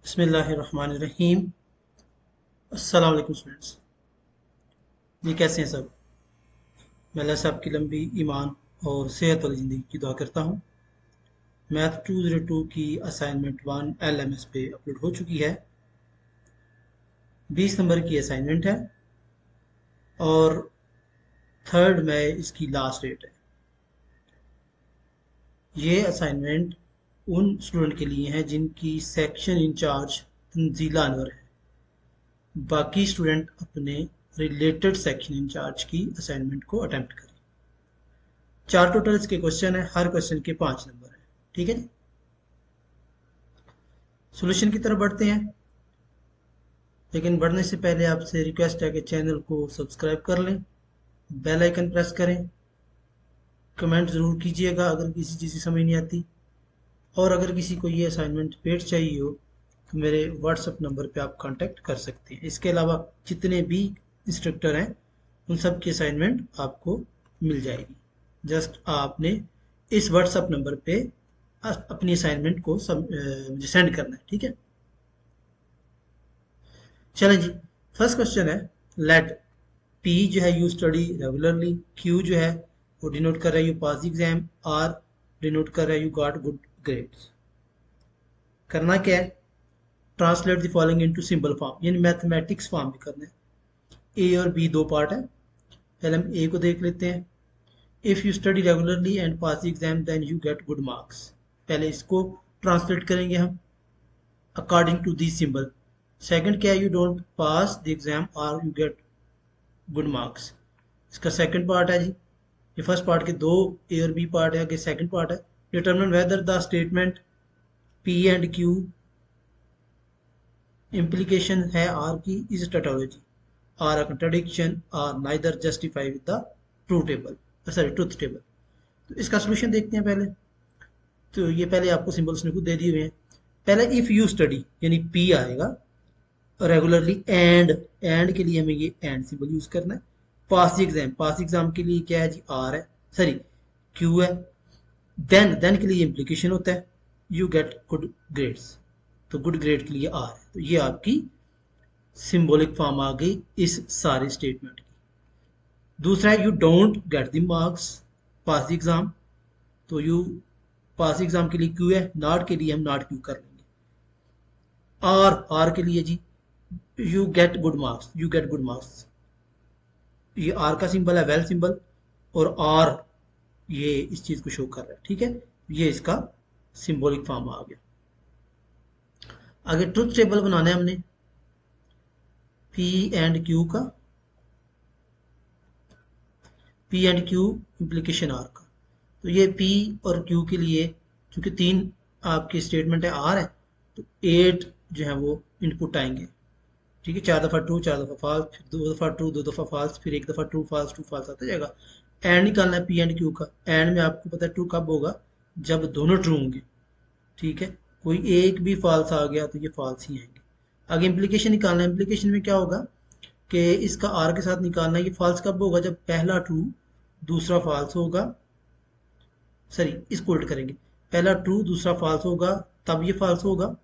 बिस्मिल्लाहिर्रहमानिर्रहीम। अस्सलाम वालेकुम स्टूडेंट्स। ये कैसे हैं सब? मैं अल्लाह से आपकी लंबी ईमान और सेहत वाली ज़िंदगी की दुआ करता हूँ। मैथ 202 की असाइनमेंट 1 LMS पे अपलोड हो चुकी है। 20 नंबर की असाइनमेंट है और 3 मई इसकी लास्ट डेट है। ये असाइनमेंट उन स्टूडेंट के लिए है जिनकी सेक्शन इंचार्ज तंजीला अनवर है। बाकी स्टूडेंट अपने रिलेटेड सेक्शन इंचार्ज की असाइनमेंट को अटेम्प्ट करें। 4 टोटल इसके क्वेश्चन है, हर क्वेश्चन के 5 नंबर है। ठीक है जी। सॉल्यूशन की तरफ बढ़ते हैं, लेकिन बढ़ने से पहले आपसे रिक्वेस्ट है कि चैनल को सब्सक्राइब कर लें, बेल आइकन प्रेस करें, कमेंट ज़रूर कीजिएगा अगर किसी चीज़ की समझ नहीं आती, और अगर किसी को ये असाइनमेंट पेड चाहिए हो तो मेरे व्हाट्सएप नंबर पे आप कांटेक्ट कर सकते हैं। इसके अलावा जितने भी इंस्ट्रक्टर हैं उन सब की असाइनमेंट आपको मिल जाएगी। जस्ट आपने इस व्हाट्सएप नंबर पे अपनी असाइनमेंट को मुझे सेंड करना है। ठीक है, चलें जी। फर्स्ट क्वेश्चन है, लेट पी जो है यू स्टडी रेगुलरली, क्यू जो है वो डिनोट कर रहा है you pass exam, R denote कर रहा है यू गॉट गुड ग्रेड्स। करना क्या है, translate the following into symbol form, यानी मैथमेटिक्स फॉर्म में करना है। ए और बी दो पार्ट है, पहले हम ए को देख लेते हैं। If you study regularly and pass exam then you get good marks. पहले इसको ट्रांसलेट करेंगे हम according to this symbol. Second क्या है, you don't pass the exam और यू गेट गुड मार्क्स। इसका सेकंड पार्ट है जी। ये फर्स्ट पार्ट के दो ए और बी पार्ट है, आगे सेकंड पार्ट है। Determine whether the statement P and Q implication है आर की is tautology, or a contradiction, or neither justify with the truth table. तो इसका सोल्यूशन देखते हैं पहले। तो ये पहले आपको सिंबल्स ने खुद दे दिए हुए हैं। पहले इफ यू स्टडी यानी पी आएगा, रेगुलरली एंड के लिए हमें ये एंड सिंबल यूज करना है। पास एग्जाम के लिए क्या है जी, आर है, सॉरी क्यू है। देन के लिए इम्प्लीकेशन होता है यू गेट गुड ग्रेड्स, तो गुड ग्रेड के लिए आर है। तो ये आपकी सिंबॉलिक फॉर्म आ गई इस सारे स्टेटमेंट की। दूसरा है you don't get the marks pass exam, तो यू पास एग्जाम के लिए क्यू है, नॉट के लिए हम नॉट क्यू कर लेंगे। आर के लिए जी यू गेट गुड मार्क्स, ये आर का सिंबल है, वेल सिंबल, और आर ये इस चीज को शो कर रहा है। ठीक है, ये इसका सिंबॉलिक फॉर्म आ गया। आगे ट्रुथ टेबल बनाना है हमने पी एंड क्यू का, P and Q implication R का। तो ये पी और क्यू के लिए चूंकि तीन आपकी स्टेटमेंट है आर है, तो 8 जो है वो इनपुट आएंगे। ठीक है, 4 दफ़ा ट्रू, 4 दफ़ा फॉल्स, फिर 2 दफ़ा ट्रू, 2 दफ़ा फॉल्स, फिर 1 दफ़ा ट्रू फॉल्स आता जाएगा। एंड निकालना है पी एंड क्यू का। एंड में आपको पता है ट्रू कब होगा, जब दोनों ट्रू होंगे। ठीक है, कोई एक भी फॉल्स आ गया तो ये फॉल्स ही आएंगे। आगे इम्प्लीकेशन निकालना है। इम्प्लीकेशन में क्या होगा कि इसका आर के साथ निकालना है, ये फॉल्स कब होगा, जब पहला ट्रू दूसरा फॉल्स होगा। सॉरी, इसको उल्ट करेंगे, पहला ट्रू दूसरा फॉल्स होगा तब ये फॉल्स होगा,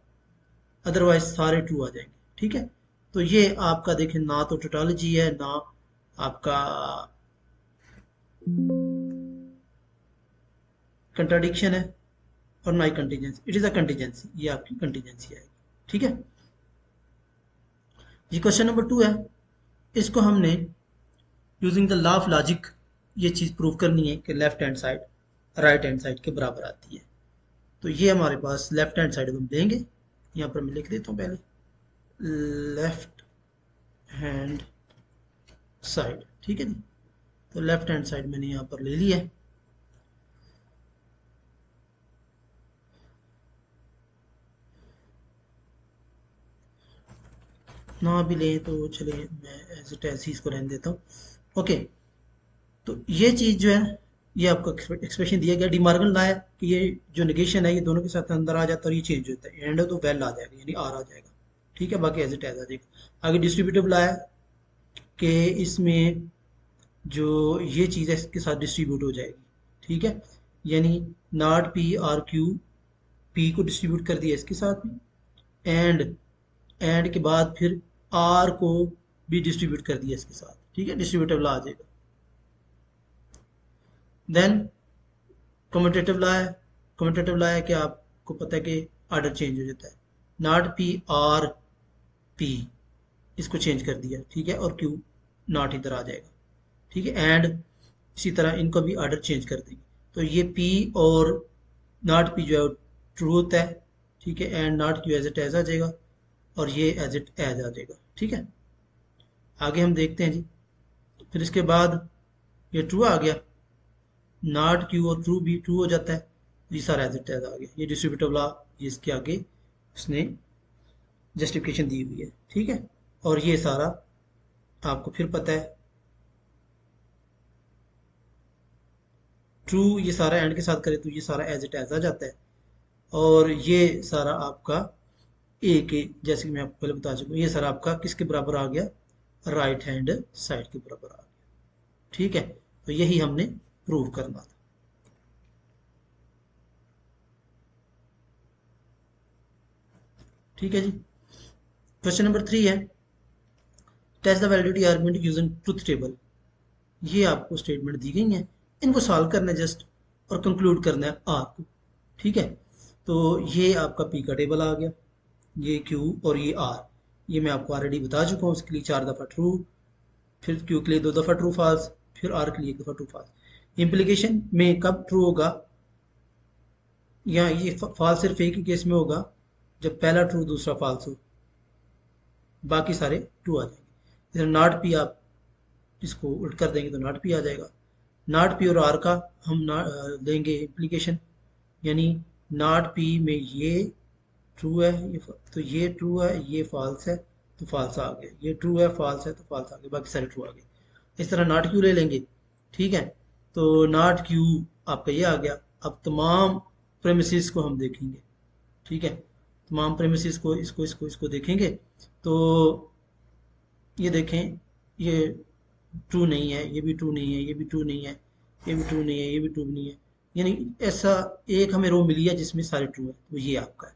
अदरवाइज सारे ट्रू आ जाएंगे। ठीक है, तो ये आपका देखें ना तो टोटोलॉजी है ना आपका कंट्राडिक्शन है, और ना ही contingency. It is a contingency, ये आपकी कंटीजेंसी आएगी। ठीक है, ये क्वेश्चन नंबर 2 है। इसको हमने using the law of logic ये चीज प्रूव करनी है कि left hand side right hand side के बराबर आती है। तो ये हमारे पास लेफ्ट हैंड साइड हम लेंगे, यहाँ पर मैं लिख देता हूँ पहले लेफ्ट हैंड साइड। ठीक है जी, तो लेफ्ट हैंड साइड मैंने यहाँ पर ले लिया है। ना भी लें तो चले, मैं एज इट एज ही इसको रहने देता हूँ। ओके, तो ये चीज़ जो है ये आपका एक्सप्रेशन दिया गया। डिमार्गन ला है कि ये जो नेगेशन है ये दोनों के साथ अंदर आ जाता है और ये चेंज होता है, एंड तो वेल आ जाएगा यानी आर आ जाएगा। ठीक है, बाकी एज इट एज आ जाएगा। आगे डिस्ट्रीब्यूटिव ला है कि इसमें जो ये चीज़ है इसके साथ डिस्ट्रीब्यूट हो जाएगी। ठीक है, यानी not P R Q, P को डिस्ट्रीब्यूट कर दिया इसके साथ में, एंड एंड के बाद फिर आर को भी डिस्ट्रीब्यूट कर दिया इसके साथ, ठीक है, डिस्ट्रीब्यूटिव लॉ आ जाएगा। देन कम्यूटेटिव लॉ है। कम्यूटेटिव लॉ है कि आपको पता है कि ऑर्डर चेंज हो जाता है, नॉट पी आर पी, इसको चेंज कर दिया, ठीक है, और क्यू नॉट इधर आ जाएगा, ठीक है, एंड इसी तरह इनको भी ऑर्डर चेंज कर देंगे। तो ये पी और नॉट पी जो है ट्रू होता है, ठीक है, and not Q as it as आ जाएगा, और ये एज इट एज आ जाएगा, ठीक है। आगे हम देखते हैं जी। फिर इसके बाद ये ट्रू आ गया, नॉट क्यू और ट्रू भी ट्रू हो जाता है, ये सारा एज इट एज आ गया। ये डिस्ट्रीब्यूटिव लॉ, ये इसके आगे उसने जस्टिफिकेशन दी हुई है, ठीक है। और ये सारा आपको फिर पता है ट्रू, ये सारा एंड के साथ करें तो ये सारा एज इट एज आ जाता है। और ये सारा आपका ए के, जैसे कि मैं आपको पहले बता चुका हूँ, ये सारा आपका किसके बराबर आ गया, राइट हैंड साइड के बराबर आ गया, ठीक है। तो यही हमने प्रूव करना था। ठीक है जी। क्वेश्चन नंबर 3 है, test the validity argument using truth table. ये आपको स्टेटमेंट दी गई है, इनको सॉल्व करना है जस्ट, और कंक्लूड करना है आर को, ठीक है। तो ये आपका पी का टेबल आ गया, ये क्यू और ये आर, ये मैं आपको ऑलरेडी बता चुका हूँ। इसके लिए 4 दफ़ा ट्रू, फिर क्यू के लिए 2 दफ़ा ट्रू फॉल्स, फिर आर के लिए 1 दफ़ा ट्रू फॉल्स। इम्प्लीकेशन में कब ट्रू होगा, या ये फॉल्स सिर्फ एक ही केस में होगा, जब पहला ट्रू दूसरा फॉल्स हो, बाकी सारे ट्रू आ जाएंगे। जैसे नॉट पी आप इसको उल्ट कर देंगे तो नॉट पी आ जाएगा। नॉट पी और आर का हम देंगे इम्प्लीकेशन, यानी नॉट पी में ये ट्रू है, ये तो ये ट्रू है, ये फॉल्स है तो फॉल्स आ गया, ये ट्रू है फॉल्स है तो फॉल्स आ गया, बाकी सारे ट्रू आ गए। इस तरह नॉट क्यू ले लेंगे, ठीक है। तो नॉट क्यू आपका ये आ गया। अब तमाम प्रेमिसेस को हम देखेंगे, ठीक है, तमाम प्रेमिसेस को इसको देखेंगे। तो ये देखें, ये ट्रू नहीं है, ये भी ट्रू नहीं है, ये भी ट्रू नहीं है, ये भी ट्रू नहीं है, ये भी ट्रू नहीं है, यानी ऐसा एक हमें रो मिली है जिसमें सारे ट्रू है, तो ये आपका है,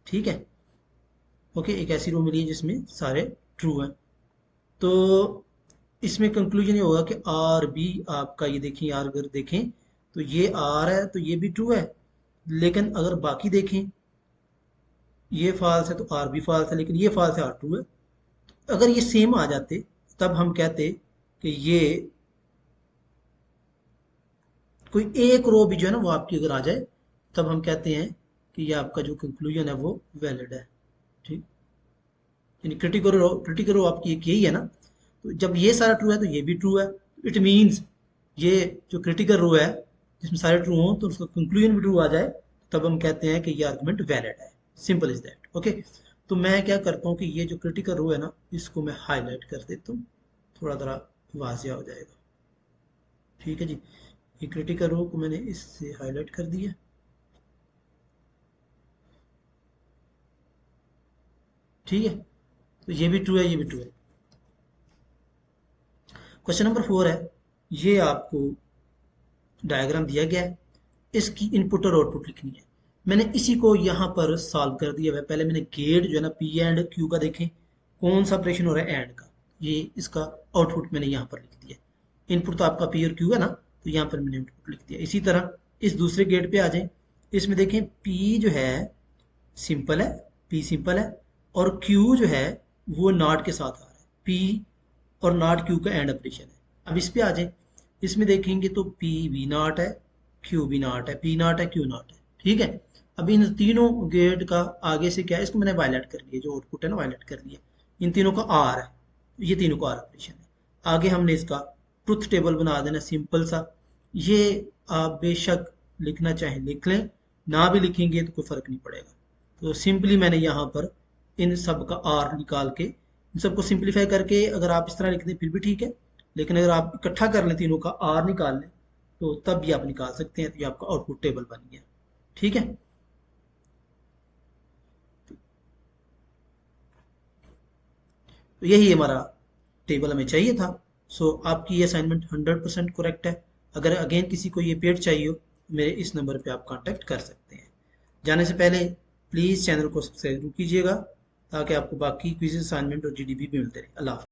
ठीक है। ओके, एक ऐसी रो मिली है जिसमें सारे ट्रू हैं। तो इसमें कंक्लूजन ये होगा कि आर बी आपका, ये देखें आर अगर देखें तो ये आर है तो ये भी ट्रू है, लेकिन अगर बाकी देखें ये फॉल्स है तो आर भी फॉल्स है, लेकिन ये फॉल्स है आर ट्रू है। अगर ये सेम आ जाते तब हम कहते कि ये कोई एक रो भी जो है ना वो आपकी अगर आ जाए, तब हम कहते हैं कि ये आपका जो कंक्लूजन है वो वैलिड है, ठीक। यानी क्रिटिकल रो आपकी एक यही है ना, तो जब ये सारा ट्रू है तो ये भी ट्रू है, इट मीन्स ये जो क्रिटिकल रो है जिसमें सारे ट्रू हों तो उसका कंक्लूजन भी ट्रू आ जाए, तब हम कहते हैं कि ये आर्गुमेंट वैलिड है। Simple is that, okay. तो मैं क्या करता हूँ कि ये जो क्रिटिकल रो है ना, इसको मैं हाईलाइट कर देता हूँ, थोड़ा ज़रा वाजिया हो जाएगा, ठीक है जी। ये क्रिटिकल रो को मैंने इससे हाईलाइट कर दिया, ठीक है। तो ये भी ट्रू है, ये भी ट्रू है। क्वेश्चन नंबर 4 है, ये आपको डायग्राम दिया गया है, इसकी इनपुट और आउटपुट लिखनी है। मैंने इसी को यहाँ पर सॉल्व कर दिया है। पहले मैंने गेट जो है ना पी एंड क्यू का देखें कौन सा ऑपरेशन हो रहा है एंड का, ये इसका आउटपुट मैंने यहाँ पर लिख दिया। इनपुट तो आपका पी और क्यू है ना, तो यहाँ पर मैंने आउटपुट लिख दिया। इसी तरह इस दूसरे गेट पे आ जाए, इसमें देखें पी जो है सिंपल है, पी सिंपल है, और क्यू जो है वो नॉट के साथ आ रहा है। पी और नॉट क्यू का एंड ऑपरेशन है। अब इस पे आ जाए, इसमें देखेंगे तो पी भी नॉट है, क्यू भी नॉट है, पी नॉट है, क्यू नॉट है, ठीक है। अब इन तीनों गेट का आगे से क्या है, इसको मैंने वायलेट कर लिया, जो आउटपुट है ना वायलेट कर लिया। इन तीनों का आर है, ये तीनों का आर ऑपरेशन है। आगे हमने इसका ट्रुथ टेबल बना देना सिंपल सा। ये आप बेशक लिखना चाहें लिख लें, ना भी लिखेंगे तो कोई फर्क नहीं पड़ेगा। तो सिंपली मैंने यहाँ पर इन सब का आर निकाल के, इन सबको सिंप्लीफाई करके अगर आप इस तरह लिख दें फिर भी ठीक है, लेकिन अगर आप इकट्ठा कर लें तीनों का आर निकाल लें तो तब भी आप निकाल सकते हैं। तो ये आपका आउटपुट टेबल बन गया, ठीक है। तो यही हमारा टेबल हमें चाहिए था। सो आपकी ये असाइनमेंट 100% करेक्ट है। अगर अगेन किसी को ये पेड चाहिए हो, मेरे इस नंबर पे आप कांटेक्ट कर सकते हैं। जाने से पहले प्लीज़ चैनल को सब्सक्राइब कीजिएगा ताकि आपको बाकी क्विज़ असाइनमेंट और जीडीपी भी मिलते रहे। अल्लाह हाफ़िज़।